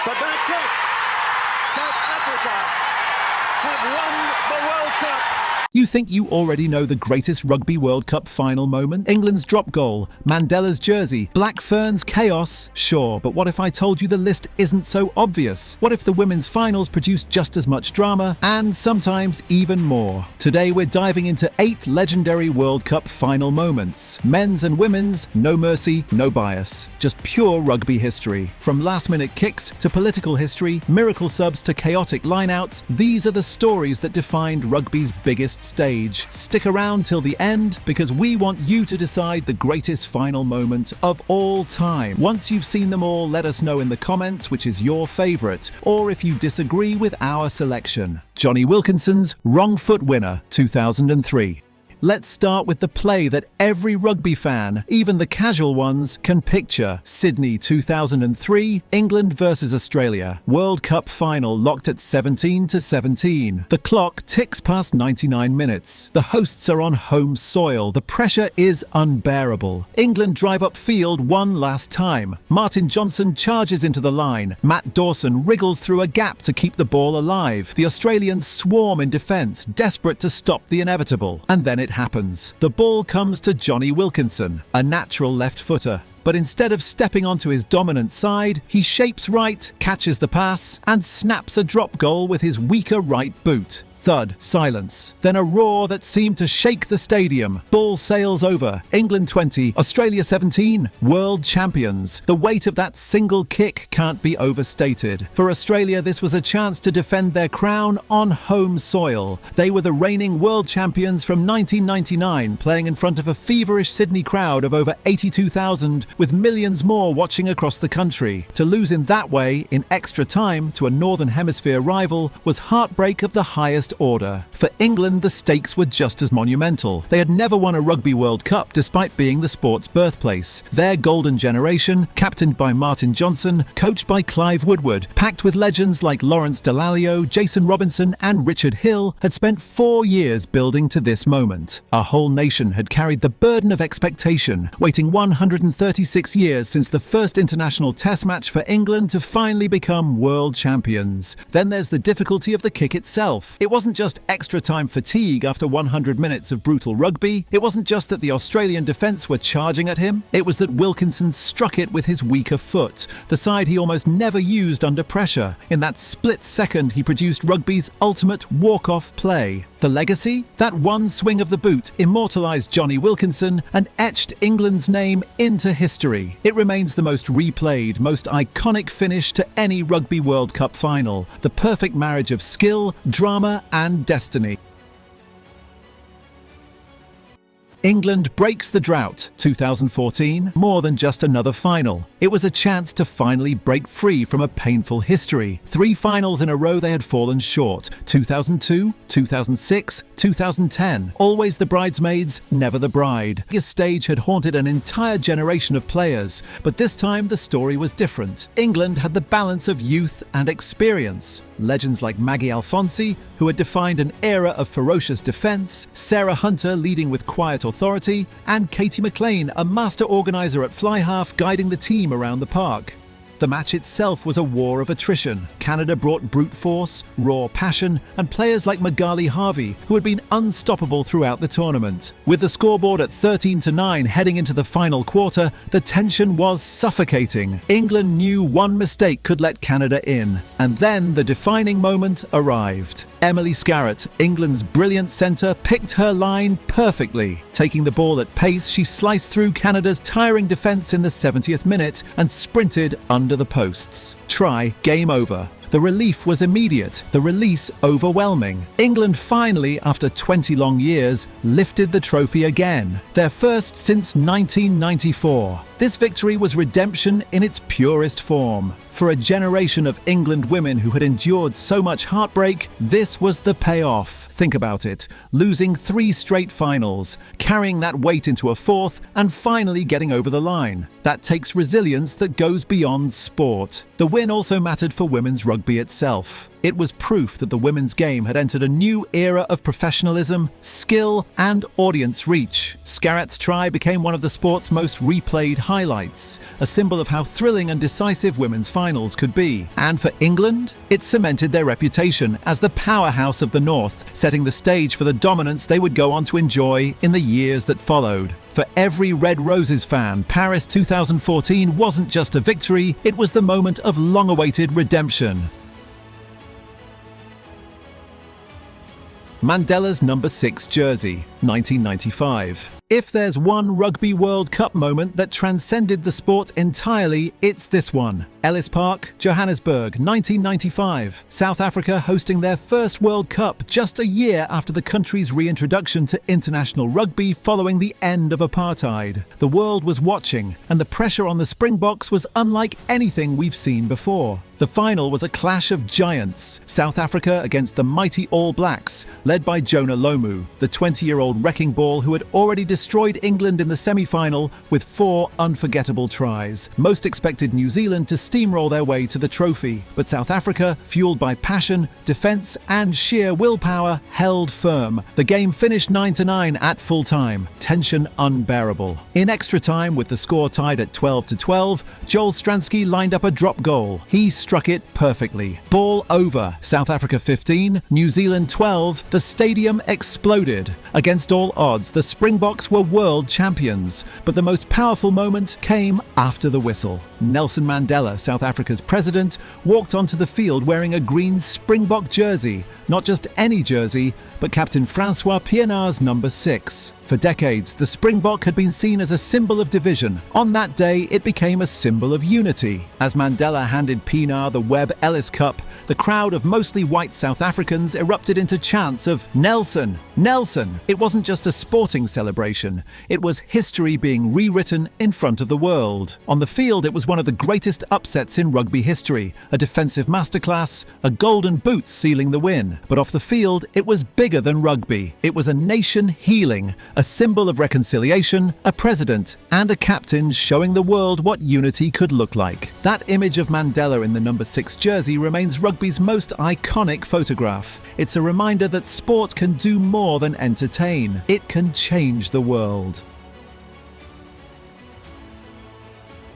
But that's it. South Africa have won the World Cup. You think you already know the greatest Rugby World Cup final moment? England's drop goal, Mandela's jersey, Black Fern's chaos? Sure, but what if I told you the list isn't so obvious? What if the women's finals produced just as much drama, and sometimes even more? Today we're diving into 8 legendary World Cup final moments. Men's and women's, no mercy, no bias. Just pure rugby history. From last-minute kicks to political history, miracle subs to chaotic lineouts, these are the stories that defined rugby's biggest stage. Stick around till the end because we want you to decide the greatest final moment of all time. Once you've seen them all, let us know in the comments which is your favourite, or if you disagree with our selection. Jonny Wilkinson's Wrong Foot winner, 2003. Let's start with the play that every rugby fan, even the casual ones, can picture. Sydney 2003, England versus Australia. World Cup final locked at 17-17. The clock ticks past 99 minutes. The hosts are on home soil. The pressure is unbearable. England drive upfield one last time. Martin Johnson charges into the line. Matt Dawson wriggles through a gap to keep the ball alive. The Australians swarm in defence, desperate to stop the inevitable. And then it happens. The ball comes to Jonny Wilkinson, a natural left footer. But instead of stepping onto his dominant side, he shapes right, catches the pass, and snaps a drop goal with his weaker right boot. Thud, silence. Then a roar that seemed to shake the stadium. Ball sails over. England 20, Australia 17, world champions. The weight of that single kick can't be overstated. For Australia, this was a chance to defend their crown on home soil. They were the reigning world champions from 1999, playing in front of a feverish Sydney crowd of over 82,000, with millions more watching across the country. To lose in that way, in extra time, to a Northern Hemisphere rival, was heartbreak of the highest order. For England, the stakes were just as monumental. They had never won a Rugby World Cup despite being the sport's birthplace. Their golden generation, captained by Martin Johnson, coached by Clive Woodward, packed with legends like Lawrence Dallaglio, Jason Robinson and Richard Hill, had spent 4 years building to this moment. A whole nation had carried the burden of expectation, waiting 136 years since the first international test match for England to finally become world champions. Then there's the difficulty of the kick itself. It wasn't just extra time fatigue after 100 minutes of brutal rugby. It wasn't just that the Australian defence were charging at him. It was that Wilkinson struck it with his weaker foot, the side he almost never used under pressure. In that split second, he produced rugby's ultimate walk-off play. The legacy? That one swing of the boot immortalised Jonny Wilkinson and etched England's name into history. It remains the most replayed, most iconic finish to any Rugby World Cup final. The perfect marriage of skill, drama and destiny. England breaks the drought, 2014, more than just another final. It was a chance to finally break free from a painful history. 3 finals in a row they had fallen short. 2002, 2006, 2010. Always the bridesmaids, never the bride. This stage had haunted an entire generation of players, but this time the story was different. England had the balance of youth and experience. Legends like Maggie Alfonsi, who had defined an era of ferocious defence, Sarah Hunter leading with quiet authority, and Katie McLean, a master organiser at fly half, guiding the team around the park. The match itself was a war of attrition. Canada brought brute force, raw passion, and players like Magali Harvey, who had been unstoppable throughout the tournament. With the scoreboard at 13-9 heading into the final quarter, the tension was suffocating. England knew one mistake could let Canada in, and then the defining moment arrived. Emily Scarratt, England's brilliant centre, picked her line perfectly. Taking the ball at pace, she sliced through Canada's tiring defence in the 70th minute and sprinted under the posts. Try, game over. The relief was immediate, the release overwhelming. England finally, after 20 long years, lifted the trophy again, their first since 1994. This victory was redemption in its purest form. For a generation of England women who had endured so much heartbreak, this was the payoff. Think about it. Losing 3 straight finals, carrying that weight into a 4th, and finally getting over the line. That takes resilience that goes beyond sport. The win also mattered for women's rugby itself. It was proof that the women's game had entered a new era of professionalism, skill, and audience reach. Scarrett's try became one of the sport's most replayed highlights, a symbol of how thrilling and decisive women's finals could be. And for England, it cemented their reputation as the powerhouse of the North, setting the stage for the dominance they would go on to enjoy in the years that followed. For every Red Roses fan, Paris 2014 wasn't just a victory, it was the moment of long-awaited redemption. Mandela's number 6 jersey, 1995. If there's one Rugby World Cup moment that transcended the sport entirely, it's this one. Ellis Park, Johannesburg, 1995. South Africa hosting their first World Cup just a year after the country's reintroduction to international rugby following the end of apartheid. The world was watching, and the pressure on the Springboks was unlike anything we've seen before. The final was a clash of giants. South Africa against the mighty All Blacks, led by Jonah Lomu, the 20-year-old wrecking ball who had already destroyed England in the semi-final with 4 unforgettable tries. Most expected New Zealand to steamroll their way to the trophy, but South Africa, fueled by passion, defence and sheer willpower, held firm. The game finished 9-9 at full time, tension unbearable. In extra time, with the score tied at 12-12, Joel Stransky lined up a drop goal. He struck it perfectly. Ball over. South Africa 15, New Zealand 12. The stadium exploded. Against all odds, the Springboks were world champions, but the most powerful moment came after the whistle. Nelson Mandela, South Africa's president, walked onto the field wearing a green Springbok jersey, not just any jersey, but Captain Francois Pienaar's number 6. For decades, the Springbok had been seen as a symbol of division. On that day, it became a symbol of unity. As Mandela handed Pienaar the Webb Ellis Cup, the crowd of mostly white South Africans erupted into chants of "Nelson! Nelson!" It wasn't just a sporting celebration. It was history being rewritten in front of the world. On the field, it was one of the greatest upsets in rugby history, a defensive masterclass, a golden boot sealing the win. But off the field, it was bigger than rugby. It was a nation healing, a symbol of reconciliation, a president, and a captain showing the world what unity could look like. That image of Mandela in the number 6 jersey remains rugby's most iconic photograph. It's a reminder that sport can do more than entertain. It can change the world.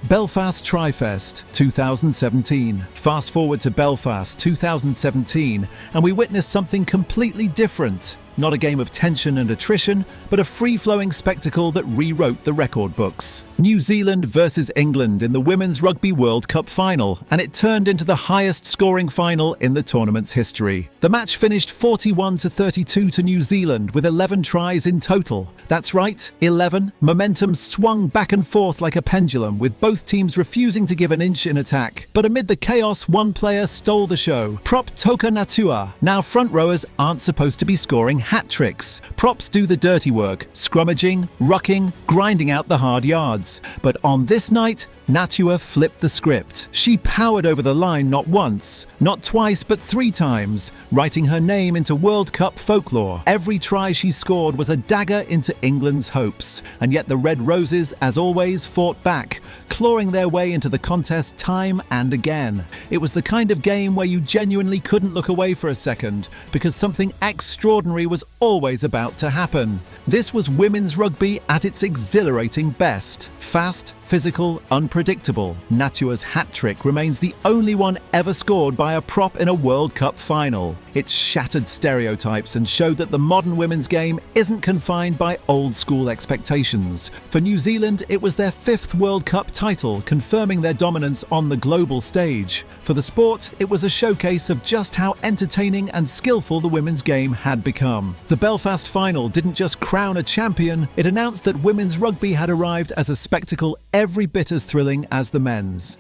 Belfast Tri-Fest 2017. Fast forward to Belfast 2017 and we witness something completely different. Not a game of tension and attrition, but a free-flowing spectacle that rewrote the record books. New Zealand versus England in the Women's Rugby World Cup Final, and it turned into the highest-scoring final in the tournament's history. The match finished 41-32 to New Zealand with 11 tries in total. That's right, 11. Momentum swung back and forth like a pendulum, with both teams refusing to give an inch in attack. But amid the chaos, one player stole the show. Prop Toka Natua. Now front rowers aren't supposed to be scoring hat tricks. Props do the dirty work, scrummaging, rucking, grinding out the hard yards. But on this night, Natua flipped the script. She powered over the line not once, not twice, but 3 times, writing her name into World Cup folklore. Every try she scored was a dagger into England's hopes, and yet the Red Roses, as always, fought back, clawing their way into the contest time and again. It was the kind of game where you genuinely couldn't look away for a second, because something extraordinary was always about to happen. This was women's rugby at its exhilarating best. Fast, physical, unpredictable. Natua's hat-trick remains the only one ever scored by a prop in a World Cup final. It shattered stereotypes and showed that the modern women's game isn't confined by old-school expectations. For New Zealand, it was their 5th World Cup title, confirming their dominance on the global stage. For the sport, it was a showcase of just how entertaining and skillful the women's game had become. The Belfast final didn't just crown a champion, it announced that women's rugby had arrived as a spectacle every bit as thrilling as the men's.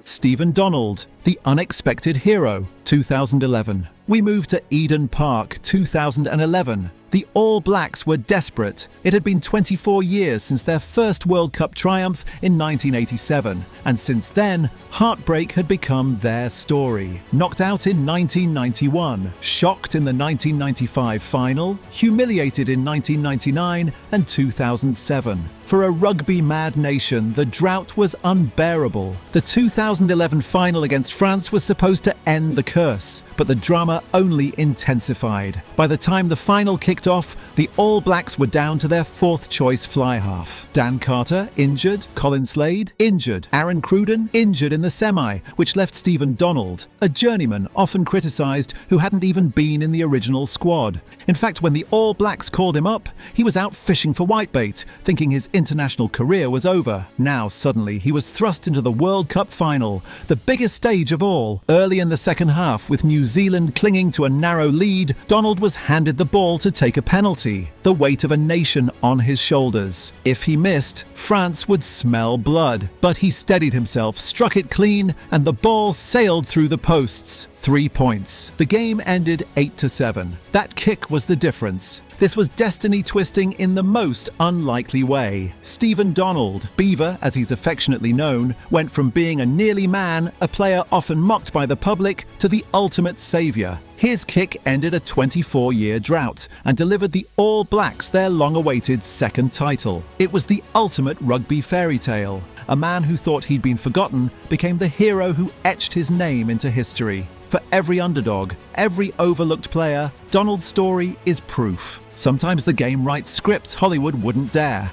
Stephen Donald, the unexpected hero, 2011. We moved to Eden Park, 2011. The All Blacks were desperate. It had been 24 years since their first World Cup triumph in 1987, and since then, heartbreak had become their story. Knocked out in 1991, shocked in the 1995 final, humiliated in 1999 and 2007. For a rugby-mad nation, the drought was unbearable. The 2011 final against France was supposed to end the curse, but the drama only intensified. By the time the final kicked off, the All Blacks were down to their fourth-choice fly-half. Dan Carter, injured. Colin Slade, injured. Aaron Cruden, injured in the semi, which left Stephen Donald, a journeyman often criticised who hadn't even been in the original squad. In fact, when the All Blacks called him up, he was out fishing for whitebait, thinking his international career was over. Now, suddenly, he was thrust into the World Cup final, the biggest stage of all. Early in the second half, with New Zealand clinging to a narrow lead, Donald was handed the ball to take a penalty, the weight of a nation on his shoulders. If he missed, France would smell blood. But he steadied himself, struck it clean, and the ball sailed through the posts. 3 points. The game ended 8-7. That kick was the difference. This was destiny twisting in the most unlikely way. Stephen Donald, Beaver as he's affectionately known, went from being a nearly man, a player often mocked by the public, to the ultimate saviour. His kick ended a 24-year drought and delivered the All Blacks their long-awaited second title. It was the ultimate rugby fairy tale. A man who thought he'd been forgotten became the hero who etched his name into history. For every underdog, every overlooked player, Donald's story is proof. Sometimes the game writes scripts Hollywood wouldn't dare.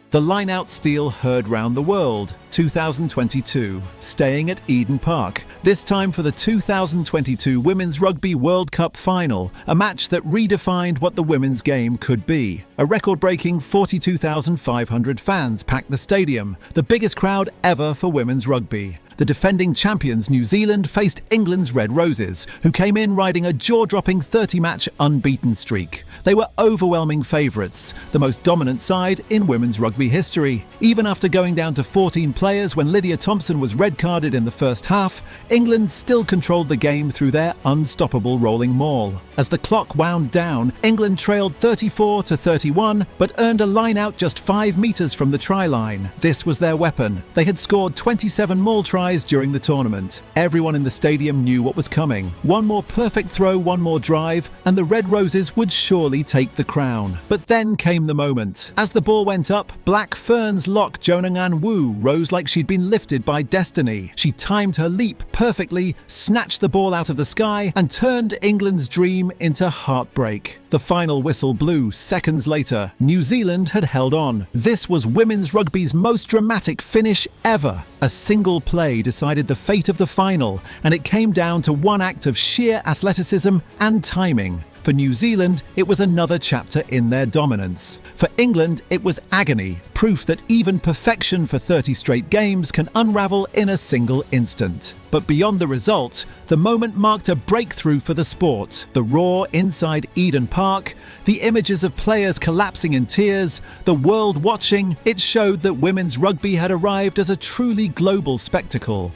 The line-out steal heard round the world, 2022, staying at Eden Park, this time for the 2022 Women's Rugby World Cup Final, a match that redefined what the women's game could be. A record-breaking 42,500 fans packed the stadium, the biggest crowd ever for women's rugby. The defending champions New Zealand faced England's Red Roses, who came in riding a jaw-dropping 30-match unbeaten streak. They were overwhelming favourites, the most dominant side in women's rugby history. Even after going down to 14 players when Lydia Thompson was red-carded in the first half, England still controlled the game through their unstoppable rolling maul. As the clock wound down, England trailed 34-31, but earned a line-out just 5 metres from the try line. This was their weapon. They had scored 27 maul tries during the tournament. Everyone in the stadium knew what was coming. One more perfect throw, one more drive, and the Red Roses would surely take the crown. But then came the moment. As the ball went up, Black Ferns lock Jonangan Wu rose like she'd been lifted by destiny. She timed her leap perfectly, snatched the ball out of the sky, and turned England's dream into heartbreak. The final whistle blew seconds later. New Zealand had held on. This was women's rugby's most dramatic finish ever. A single play decided the fate of the final, and it came down to one act of sheer athleticism and timing. For New Zealand, it was another chapter in their dominance. For England, it was agony, proof that even perfection for 30 straight games can unravel in a single instant. But beyond the result, the moment marked a breakthrough for the sport. The roar inside Eden Park, the images of players collapsing in tears, the world watching, it showed that women's rugby had arrived as a truly global spectacle.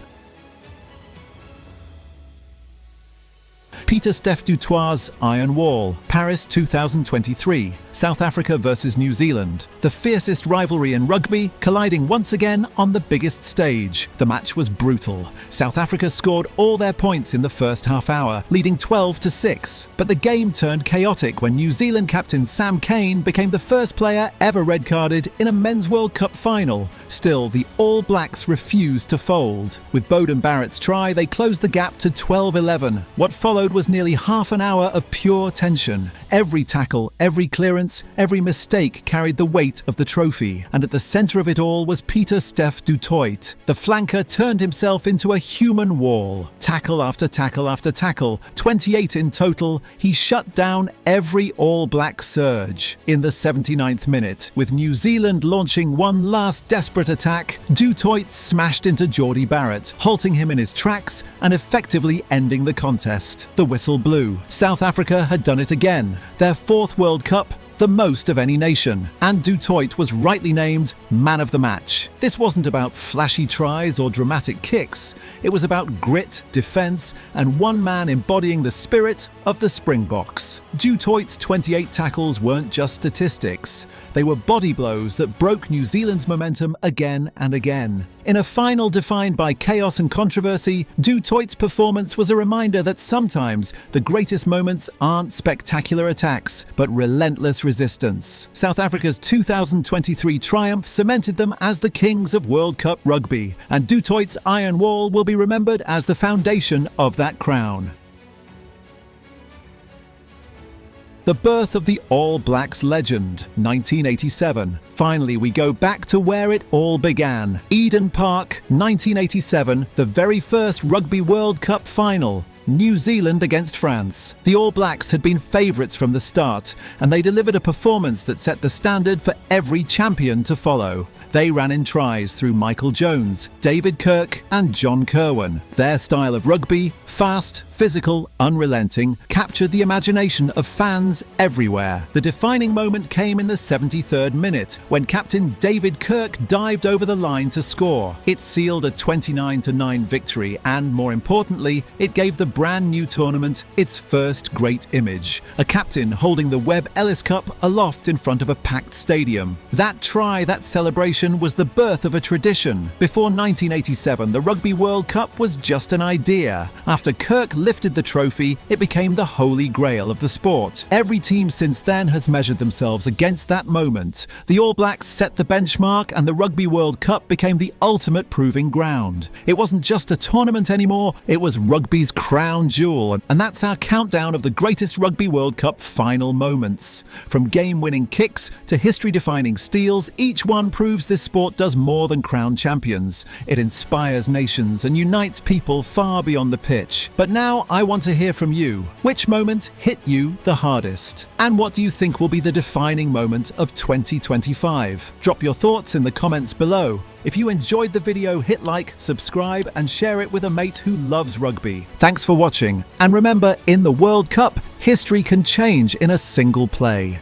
Peter Steph Dutoit's Iron Wall, Paris 2023, South Africa versus New Zealand. The fiercest rivalry in rugby, colliding once again on the biggest stage. The match was brutal. South Africa scored all their points in the first half hour, leading 12-6. But the game turned chaotic when New Zealand captain Sam Cane became the first player ever red-carded in a Men's World Cup final. Still, the All Blacks refused to fold. With Beauden Barrett's try, they closed the gap to 12-11. What followed was nearly half an hour of pure tension. Every tackle, every clearance, every mistake carried the weight of the trophy. And at the centre of it all was Peter Steph Dutoit. The flanker turned himself into a human wall. Tackle after tackle after tackle, 28 in total, he shut down every All Black surge. In the 79th minute, with New Zealand launching one last desperate attack, Dutoit smashed into Geordie Barrett, halting him in his tracks and effectively ending the contest. The whistle blew. South Africa had done it again, their 4th World Cup, the most of any nation, and Dutoit was rightly named man of the match. This wasn't about flashy tries or dramatic kicks. It was about grit, defence, and one man embodying the spirit of the Springboks. Dutoit's 28 tackles weren't just statistics. They were body blows that broke New Zealand's momentum again and again. In a final defined by chaos and controversy, Du Toit's performance was a reminder that sometimes the greatest moments aren't spectacular attacks, but relentless resistance. South Africa's 2023 triumph cemented them as the kings of World Cup rugby, and Du Toit's Iron Wall will be remembered as the foundation of that crown. The birth of the All Blacks legend, 1987. Finally, we go back to where it all began. Eden Park, 1987, the very first Rugby World Cup final. New Zealand against France. The All Blacks had been favourites from the start, and they delivered a performance that set the standard for every champion to follow. They ran in tries through Michael Jones, David Kirk and John Kirwan. Their style of rugby, fast, physical, unrelenting, captured the imagination of fans everywhere. The defining moment came in the 73rd minute, when captain David Kirk dived over the line to score. It sealed a 29-9 victory, and more importantly, it gave the brand new tournament its first great image. A captain holding the Webb Ellis Cup aloft in front of a packed stadium. That try, that celebration, was the birth of a tradition. Before 1987, the Rugby World Cup was just an idea. After Kirk lifted the trophy, it became the holy grail of the sport. Every team since then has measured themselves against that moment. The All Blacks set the benchmark, and the Rugby World Cup became the ultimate proving ground. It wasn't just a tournament anymore, it was rugby's crown jewel, and that's our countdown of the greatest Rugby World Cup final moments. From game-winning kicks to history-defining steals, each one proves this sport does more than crown champions. It inspires nations and unites people far beyond the pitch. But now I want to hear from you. Which moment hit you the hardest? And what do you think will be the defining moment of 2025? Drop your thoughts in the comments below. If you enjoyed the video, hit like, subscribe and share it with a mate who loves rugby. Thanks for watching, and remember, in the World Cup, history can change in a single play.